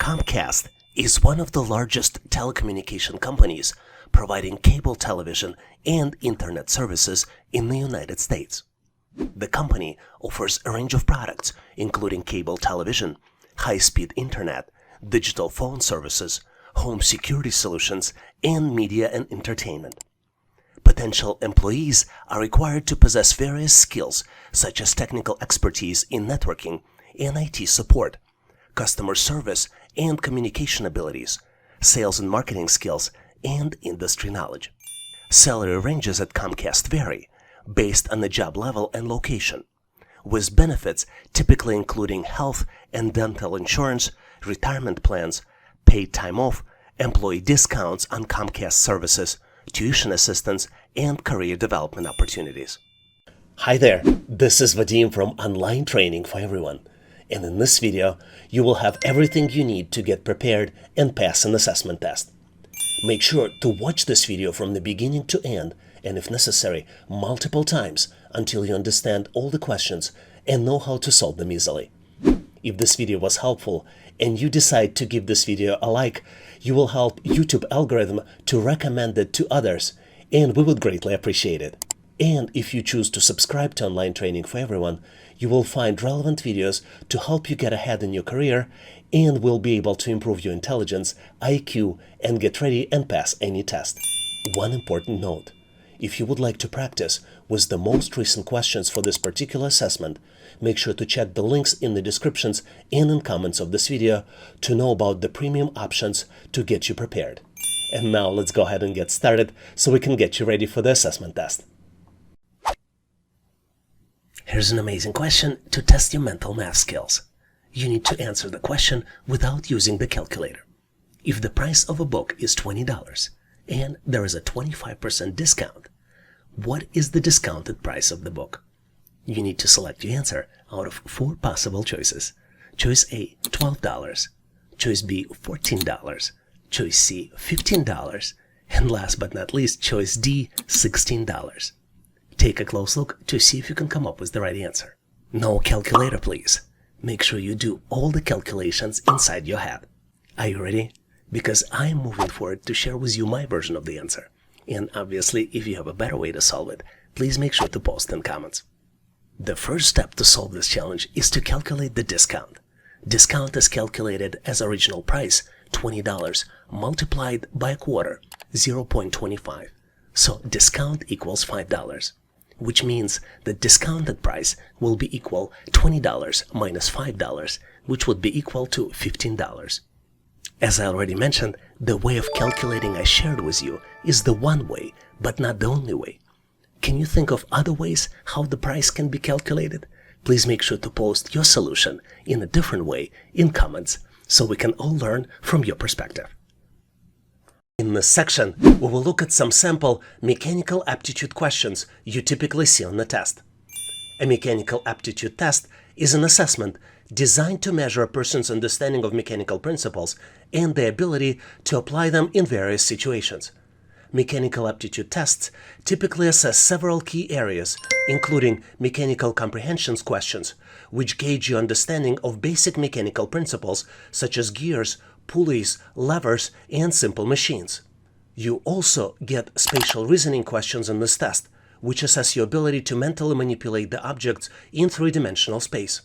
Comcast is one of the largest telecommunication companies providing cable television and internet services in the United States. The company offers a range of products including cable television, high-speed internet, digital phone services, home security solutions, and media and entertainment. Potential employees are required to possess various skills such as technical expertise in networking and IT support, customer service and communication abilities, sales and marketing skills, and industry knowledge. Salary ranges at Comcast vary based on the job level and location, with benefits typically including health and dental insurance, retirement plans, paid time off, employee discounts on Comcast services, tuition assistance, and career development opportunities. Hi there, this is Vadim from Online Training for Everyone. And in this video, you will have everything you need to get prepared and pass an assessment test. Make sure to watch this video from the beginning to end, and if necessary, multiple times until you understand all the questions and know how to solve them easily. If this video was helpful and you decide to give this video a like, you will help YouTube algorithm to recommend it to others, and we would greatly appreciate it. And if you choose to subscribe to Online Training for Everyone, you will find relevant videos to help you get ahead in your career and will be able to improve your intelligence, IQ, and get ready and pass any test. One important note: if you would like to practice with the most recent questions for this particular assessment, make sure to check the links in the descriptions and in comments of this video to know about the premium options to get you prepared. And now let's go ahead and get started so we can get you ready for the assessment test. Here's an amazing question to test your mental math skills. You need to answer the question without using the calculator. If the price of a book is $20 and there is a 25% discount, what is the discounted price of the book? You need to select your answer out of 4 possible choices. Choice A, $12. Choice B, $14. Choice C, $15. And last but not least, choice D, $16. Take a close look to see if you can come up with the right answer. No calculator, please. Make sure you do all the calculations inside your head. Are you ready? Because I'm moving forward to share with you my version of the answer. And obviously, if you have a better way to solve it, please make sure to post in comments. The first step to solve this challenge is to calculate the discount. Discount is calculated as original price, $20, multiplied by a quarter, 0.25. So discount equals $5. Which means the discounted price will be equal $20 minus $5, which would be equal to $15. As I already mentioned, the way of calculating I shared with you is the one way, but not the only way. Can you think of other ways how the price can be calculated? Please make sure to post your solution in a different way in comments so we can all learn from your perspective. In this section, we will look at some sample mechanical aptitude questions you typically see on the test. A mechanical aptitude test is an assessment designed to measure a person's understanding of mechanical principles and their ability to apply them in various situations. Mechanical aptitude tests typically assess several key areas, including mechanical comprehensions questions, which gauge your understanding of basic mechanical principles such as gears, pulleys, levers, and simple machines. You also get spatial reasoning questions in this test, which assess your ability to mentally manipulate the objects in three-dimensional space.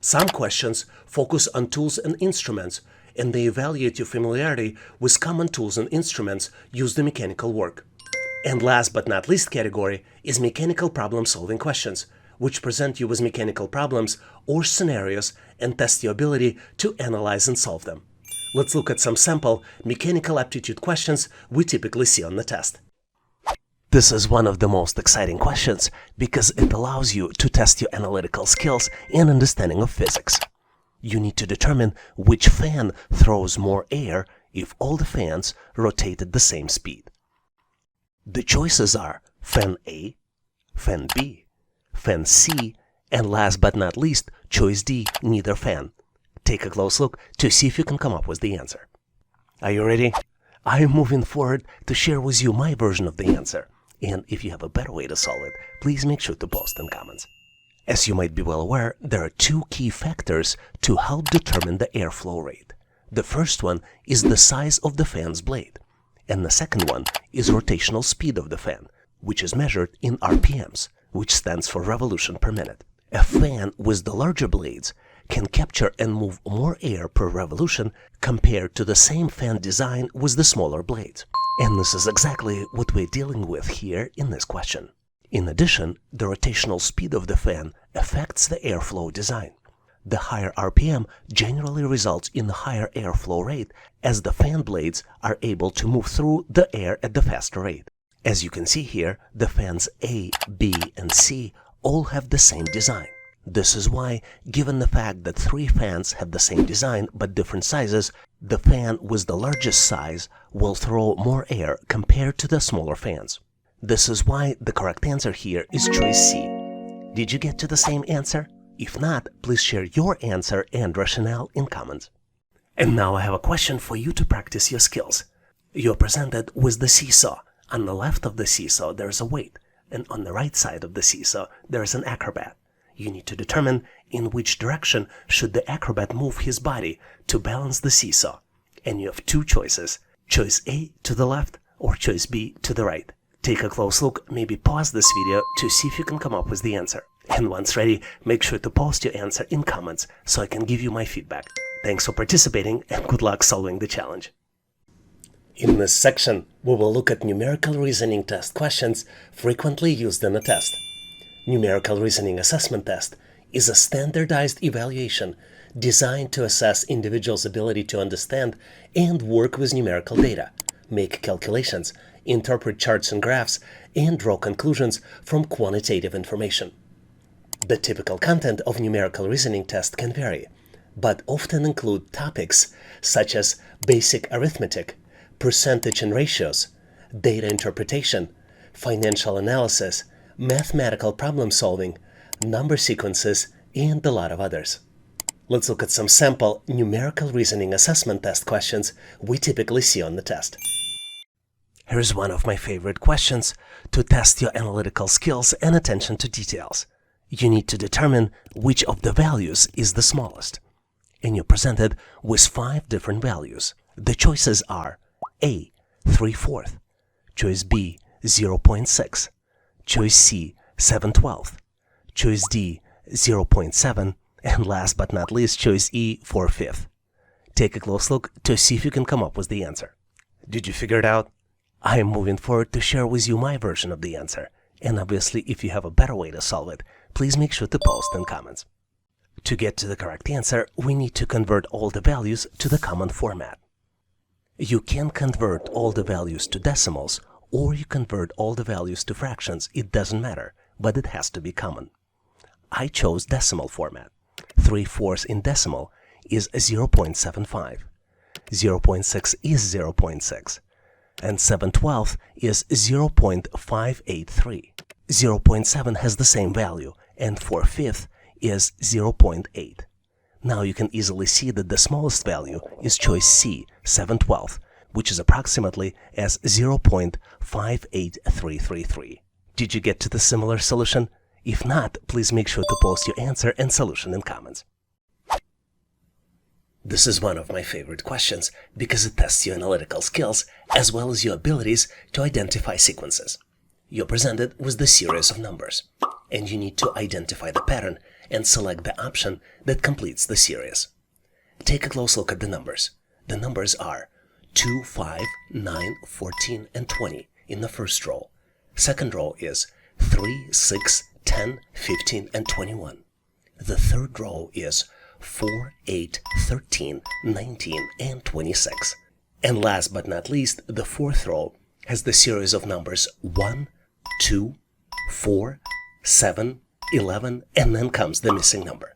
Some questions focus on tools and instruments, and they evaluate your familiarity with common tools and instruments used in mechanical work. And last but not least category is mechanical problem-solving questions, which present you with mechanical problems or scenarios and test your ability to analyze and solve them. Let's look at some sample mechanical aptitude questions we typically see on the test. This is one of the most exciting questions because it allows you to test your analytical skills and understanding of physics. You need to determine which fan throws more air if all the fans rotate at the same speed. The choices are fan A, fan B, fan C, and last but not least, choice D, neither fan. Take a close look to see if you can come up with the answer. Are you ready? I'm moving forward to share with you my version of the answer. And if you have a better way to solve it, please make sure to post in comments. As you might be well aware, there are 2 key factors to help determine the airflow rate. The first one is the size of the fan's blade, and the second one is rotational speed of the fan, which is measured in RPMs, which stands for revolution per minute. A fan with the larger blades can capture and move more air per revolution compared to the same fan design with the smaller blades. And this is exactly what we're dealing with here in this question. In addition, the rotational speed of the fan affects the airflow design. The higher RPM generally results in a higher airflow rate as the fan blades are able to move through the air at the faster rate. As you can see here, the fans A, B, and C all have the same design. This is why, given the fact that 3 fans have the same design but different sizes, the fan with the largest size will throw more air compared to the smaller fans. This is why the correct answer here is choice C. Did you get to the same answer? If not, please share your answer and rationale in comments. And now I have a question for you to practice your skills. You're presented with the seesaw. On the left of the seesaw there is a weight, and on the right side of the seesaw there is an acrobat. You need to determine in which direction should the acrobat move his body to balance the seesaw. And you have 2 choices, choice A to the left or choice B to the right. Take a close look, maybe pause this video to see if you can come up with the answer. And once ready, make sure to post your answer in comments so I can give you my feedback. Thanks for participating and good luck solving the challenge. In this section, we will look at numerical reasoning test questions frequently used in a test. Numerical reasoning assessment test is a standardized evaluation designed to assess individuals' ability to understand and work with numerical data, make calculations, interpret charts and graphs, and draw conclusions from quantitative information. The typical content of numerical reasoning test can vary, but often include topics such as basic arithmetic, percentage and ratios, data interpretation, financial analysis, mathematical problem solving, number sequences, and a lot of others. Let's look at some sample numerical reasoning assessment test questions we typically see on the test. Here's one of my favorite questions to test your analytical skills and attention to details. You need to determine which of the values is the smallest. And you're presented with 5 different values. The choices are A, 3/4, choice B, 0.6, choice C, 7/12, choice D, 0.7, and last but not least, choice E, 4/5. Take a close look to see if you can come up with the answer. Did you figure it out? I am moving forward to share with you my version of the answer, and obviously if you have a better way to solve it, please make sure to post in comments. To get to the correct answer, we need to convert all the values to the common format. You can convert all the values to decimals, or you convert all the values to fractions. It doesn't matter, but it has to be common. I chose decimal format. 3/4 in decimal is 0.75. 0.6 is 0.6. And 7/12 is 0.583. 0.7 has the same value, and 4/5 is 0.8. Now you can easily see that the smallest value is choice C, 7/12, which is approximately as 0.58333. Did you get to the similar solution? If not, please make sure to post your answer and solution in comments. This is one of my favorite questions because it tests your analytical skills as well as your abilities to identify sequences. You're presented with the series of numbers, and you need to identify the pattern and select the option that completes the series. Take a close look at the numbers. The numbers are 2, 5, 9, 14, and 20 in the first row. Second row is 3, 6, 10, 15, and 21. The third row is 4, 8, 13, 19, and 26. And last but not least, the fourth row has the series of numbers 1, 2, 4, 7, 11, and then comes the missing number.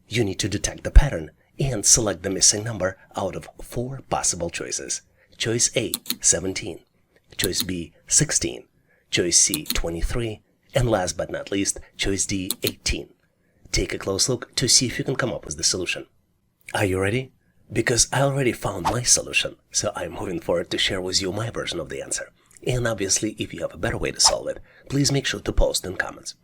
You need to detect the pattern and select the missing number out of 4 possible choices. Choice A, 17. Choice B, 16. Choice C, 23. And last but not least, choice D, 18. Take a close look to see if you can come up with the solution. Are you ready? Because I already found my solution, so I'm moving forward to share with you my version of the answer. And obviously, if you have a better way to solve it, please make sure to post in comments.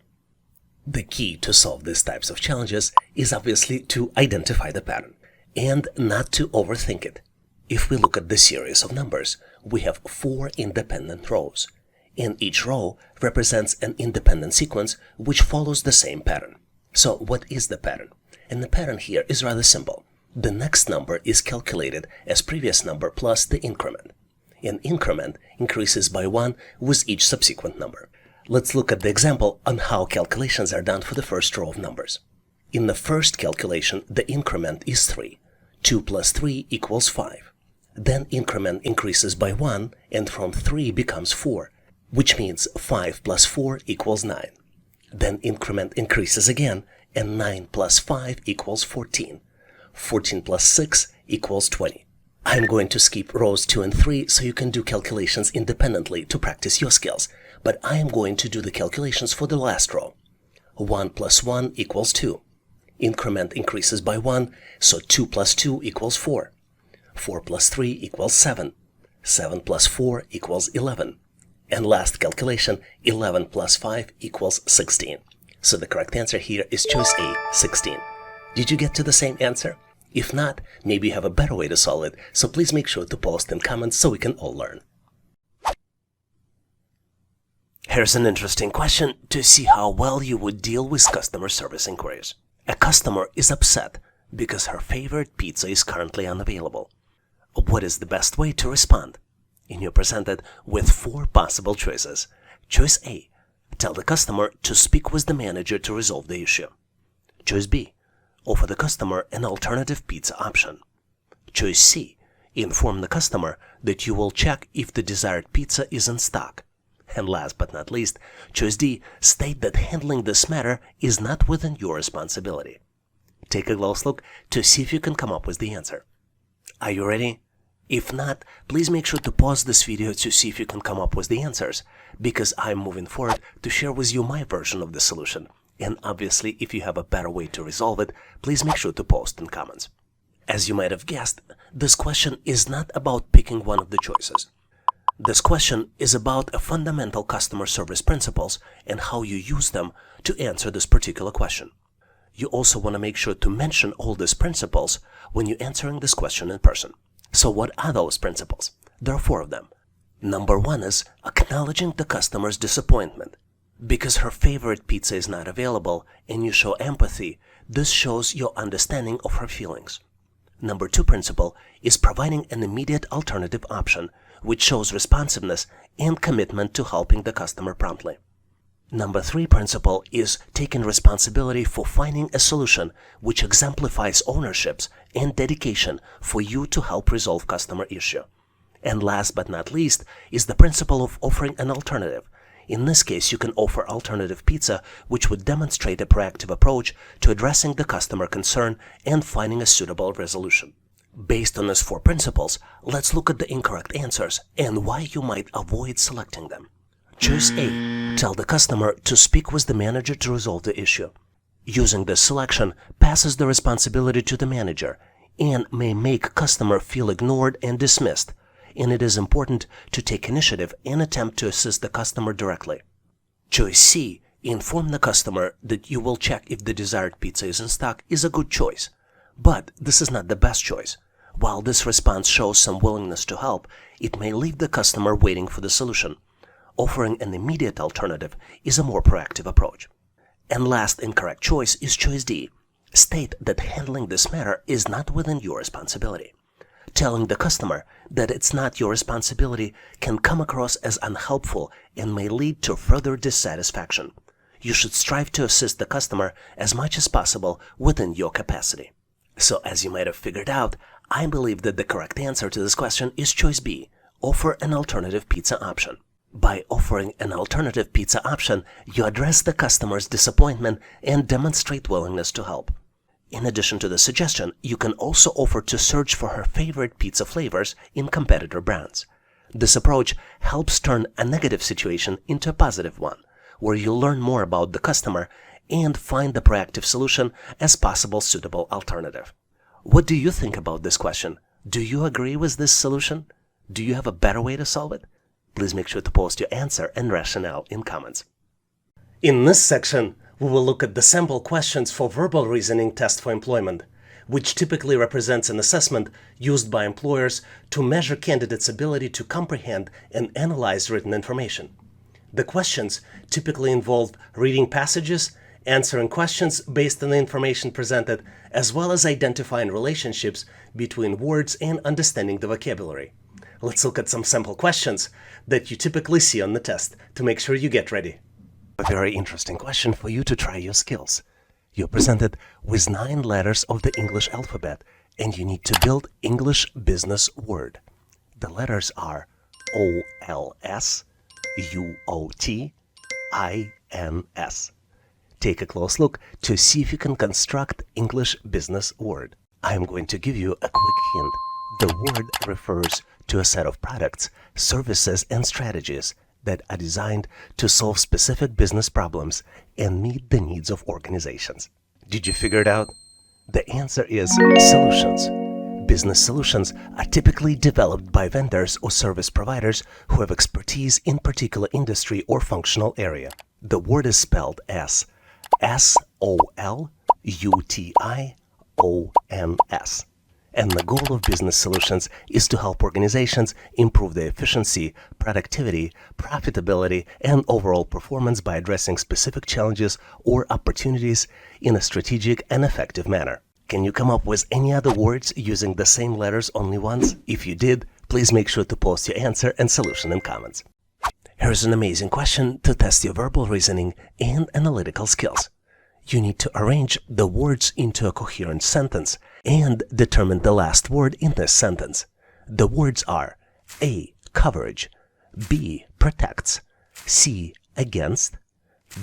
The key to solve these types of challenges is obviously to identify the pattern. and not to overthink it. If we look at the series of numbers, we have 4 independent rows, and each row represents an independent sequence which follows the same pattern. So what is the pattern? And the pattern here is rather simple. The next number is calculated as previous number plus the increment. An increment increases by 1 with each subsequent number. Let's look at the example on how calculations are done for the first row of numbers. In the first calculation, the increment is 3. 2 plus 3 equals 5. Then increment increases by 1, and from 3 becomes 4, which means 5 plus 4 equals 9. Then increment increases again, and 9 plus 5 equals 14. 14 plus 6 equals 20. I'm going to skip rows 2 and 3 so you can do calculations independently to practice your skills, but I am going to do the calculations for the last row. 1 plus 1 equals 2. Increment increases by 1, so 2 plus 2 equals 4. 4 plus 3 equals 7. 7 plus 4 equals 11. And last calculation, 11 plus 5 equals 16. So the correct answer here is choice A, 16. Did you get to the same answer? If not, maybe you have a better way to solve it, so please make sure to post in comments so we can all learn. Here's an interesting question to see how well you would deal with customer service inquiries. A customer is upset because her favorite pizza is currently unavailable. What is the best way to respond? And you're presented with 4 possible choices. Choice A. Tell the customer to speak with the manager to resolve the issue. Choice B. Offer the customer an alternative pizza option. Choice C. Inform the customer that you will check if the desired pizza is in stock. And last but not least, choice D. State that handling this matter is not within your responsibility. Take a close look to see if you can come up with the answer. Are you ready? If not, please make sure to pause this video to see if you can come up with the answers, because I'm moving forward to share with you my version of the solution. And obviously, if you have a better way to resolve it, please make sure to post in comments. As you might have guessed, this question is not about picking one of the choices. This question is about fundamental customer service principles and how you use them to answer this particular question. You also want to make sure to mention all these principles when you're answering this question in person. So what are those principles? There are 4 of them. Number 1 is acknowledging the customer's disappointment. Because her favorite pizza is not available and you show empathy, this shows your understanding of her feelings. Number 2 principle is providing an immediate alternative option, which shows responsiveness and commitment to helping the customer promptly. Number 3 principle is taking responsibility for finding a solution which exemplifies ownerships and dedication for you to help resolve customer issue. And last but not least is the principle of offering an alternative. In this case, you can offer alternative pizza, which would demonstrate a proactive approach to addressing the customer concern and finding a suitable resolution. Based on these 4 principles, let's look at the incorrect answers and why you might avoid selecting them. Choice A. Tell the customer to speak with the manager to resolve the issue. Using this selection passes the responsibility to the manager and may make customer feel ignored and dismissed, and it is important to take initiative and attempt to assist the customer directly. Choice C. Inform the customer that you will check if the desired pizza is in stock is a good choice. But this is not the best choice. While this response shows some willingness to help, it may leave the customer waiting for the solution. Offering an immediate alternative is a more proactive approach. And last incorrect choice is choice D. State that handling this matter is not within your responsibility. Telling the customer that it's not your responsibility can come across as unhelpful and may lead to further dissatisfaction. You should strive to assist the customer as much as possible within your capacity. So as you might have figured out, I believe that the correct answer to this question is choice B. Offer an alternative pizza option. By offering an alternative pizza option, you address the customer's disappointment and demonstrate willingness to help. In addition to the suggestion, you can also offer to search for her favorite pizza flavors in competitor brands. This approach helps turn a negative situation into a positive one, where you learn more about the customer and find the proactive solution as possible suitable alternative. What do you think about this question? Do you agree with this solution? Do you have a better way to solve it? Please make sure to post your answer and rationale in comments. In this section, we will look at the sample questions for verbal reasoning test for employment. which typically represents an assessment used by employers to measure candidates' ability to comprehend and analyze written information. The questions typically involve reading passages, answering questions based on the information presented, as well as identifying relationships between words and understanding the vocabulary. Let's look at some sample questions that you typically see on the test to make sure you get ready. A very interesting question for you to try your skills. You're presented with 9 letters of the English alphabet, and you need to build English business word. The letters are O-L-S, U-O-T-I-N-S. Take a close look to see if you can construct English business word. I am going to give you a quick hint. The word refers to a set of products, services, and strategies that are designed to solve specific business problems and meet the needs of organizations. Did you figure it out? The answer is solutions. Business solutions are typically developed by vendors or service providers who have expertise in particular industry or functional area. The word is spelled as S-O-L-U-T-I-O-N-S. And the goal of business solutions is to help organizations improve their efficiency, productivity, profitability, and overall performance by addressing specific challenges or opportunities in a strategic and effective manner. Can you come up with any other words using the same letters only once? If you did, please make sure to post your answer and solution in comments. Here's an amazing question to test your verbal reasoning and analytical skills. You need to arrange the words into a coherent sentence and determine the last word in this sentence. The words are A. Coverage, B. Protects, C. Against,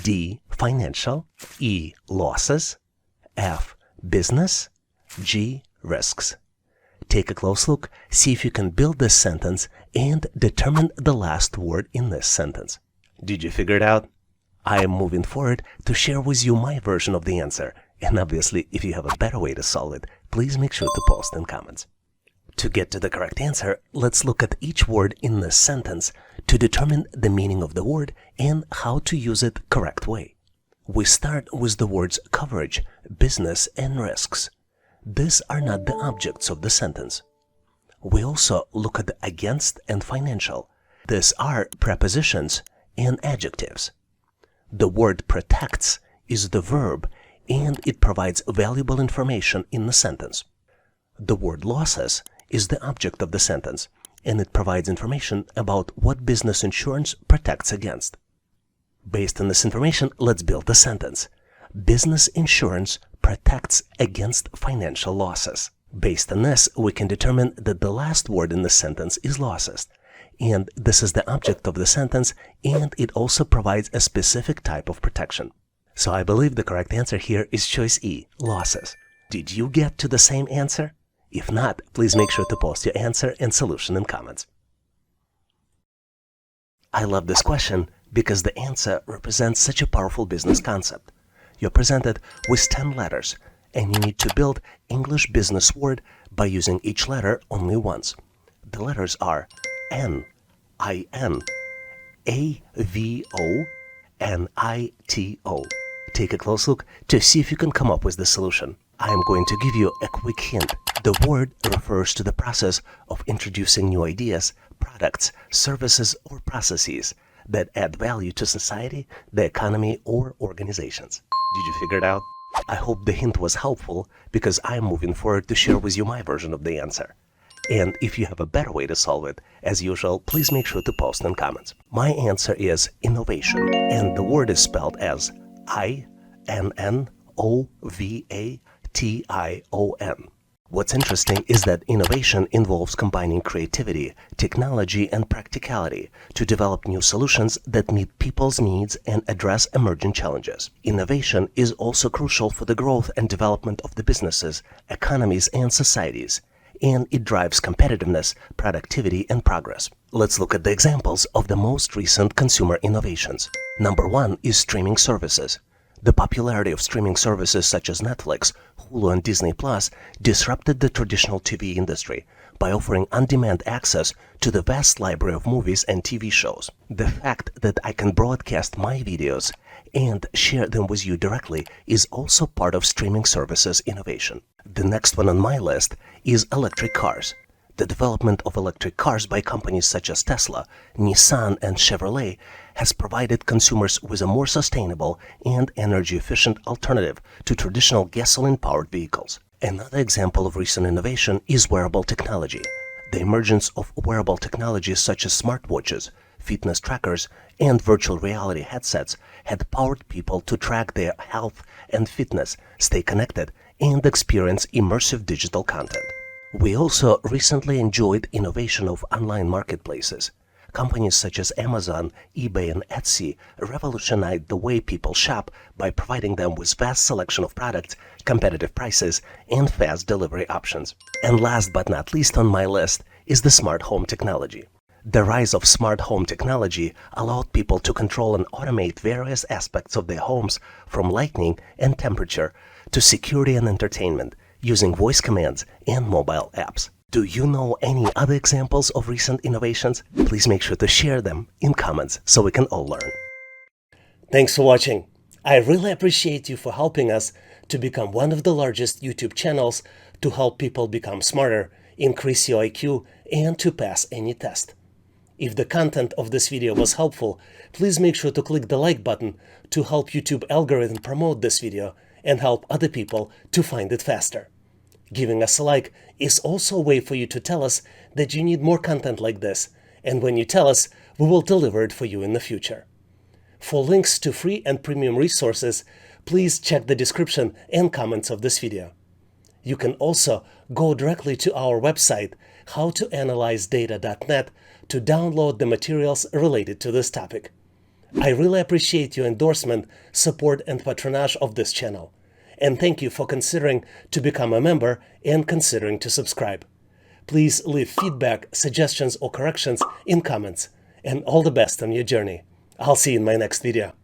D. Financial, E. Losses, F. Business, G. Risks. Take a close look, see if you can build this sentence and determine the last word in this sentence. Did you figure it out? I am moving forward to share with you my version of the answer, and obviously if you have a better way to solve it, please make sure to post in comments. To get to the correct answer, let's look at each word in this sentence to determine the meaning of the word and how to use it correct way. We start with the words coverage, business, and risks. These are not the objects of the sentence. We also look at against and financial. These are prepositions and adjectives. The word protects is the verb, and it provides valuable information in the sentence. The word losses is the object of the sentence, and it provides information about what business insurance protects against. Based on this information, let's build the sentence. Business insurance protects against financial losses. Based on this, we can determine that the last word in the sentence is losses. And this is the object of the sentence, and it also provides a specific type of protection. So I believe the correct answer here is choice E, losses. Did you get to the same answer? If not, please make sure to post your answer and solution in comments. I love this question because the answer represents such a powerful business concept. You're presented with 10 letters, and you need to build English business word by using each letter only once. The letters are N, I-N, A-V-O, and I-T-O. Take a close look to see if you can come up with the solution. I am going to give you a quick hint. The word refers to the process of introducing new ideas, products, services, or processes that add value to society, the economy, or organizations. Did you figure it out? I hope the hint was helpful because I am moving forward to share with you my version of the answer. And if you have a better way to solve it, as usual, please make sure to post in comments. My answer is innovation, and the word is spelled as I-N-N-O-V-A-T-I-O-N. What's interesting is that innovation involves combining creativity, technology, and practicality to develop new solutions that meet people's needs and address emerging challenges. Innovation is also crucial for the growth and development of the businesses, economies, and societies, and it drives competitiveness, productivity, and progress. Let's look at the examples of the most recent consumer innovations. Number 1 is streaming services. The popularity of streaming services such as Netflix, Hulu, and Disney Plus disrupted the traditional TV industry by offering on-demand access to the vast library of movies and TV shows. The fact that I can broadcast my videos and share them with you directly is also part of streaming services innovation. The next one on my list is electric cars. The development of electric cars by companies such as Tesla, Nissan, and Chevrolet has provided consumers with a more sustainable and energy-efficient alternative to traditional gasoline-powered vehicles. Another example of recent innovation is wearable technology. The emergence of wearable technologies such as smartwatches, fitness trackers, and virtual reality headsets had powered people to track their health and fitness, stay connected, and experience immersive digital content. We also recently enjoyed innovation of online marketplaces. Companies such as Amazon, eBay, and Etsy revolutionized the way people shop by providing them with vast selection of products, competitive prices, and fast delivery options. And last but not least on my list is the smart home technology. The rise of smart home technology allowed people to control and automate various aspects of their homes, from lighting and temperature to security and entertainment, using voice commands and mobile apps. Do you know any other examples of recent innovations? Please make sure to share them in comments so we can all learn. Thanks for watching. I really appreciate you for helping us to become one of the largest YouTube channels to help people become smarter, increase your IQ, and to pass any test. If the content of this video was helpful, please make sure to click the like button to help YouTube algorithm promote this video and help other people to find it faster. Giving us a like is also a way for you to tell us that you need more content like this, and when you tell us, we will deliver it for you in the future. For links to free and premium resources, please check the description and comments of this video. You can also go directly to our website, howtoanalyzedata.net, to download the materials related to this topic. I really appreciate your endorsement, support, and patronage of this channel. And thank you for considering to become a member and considering to subscribe. Please leave feedback, suggestions, or corrections in comments. And all the best on your journey. I'll see you in my next video.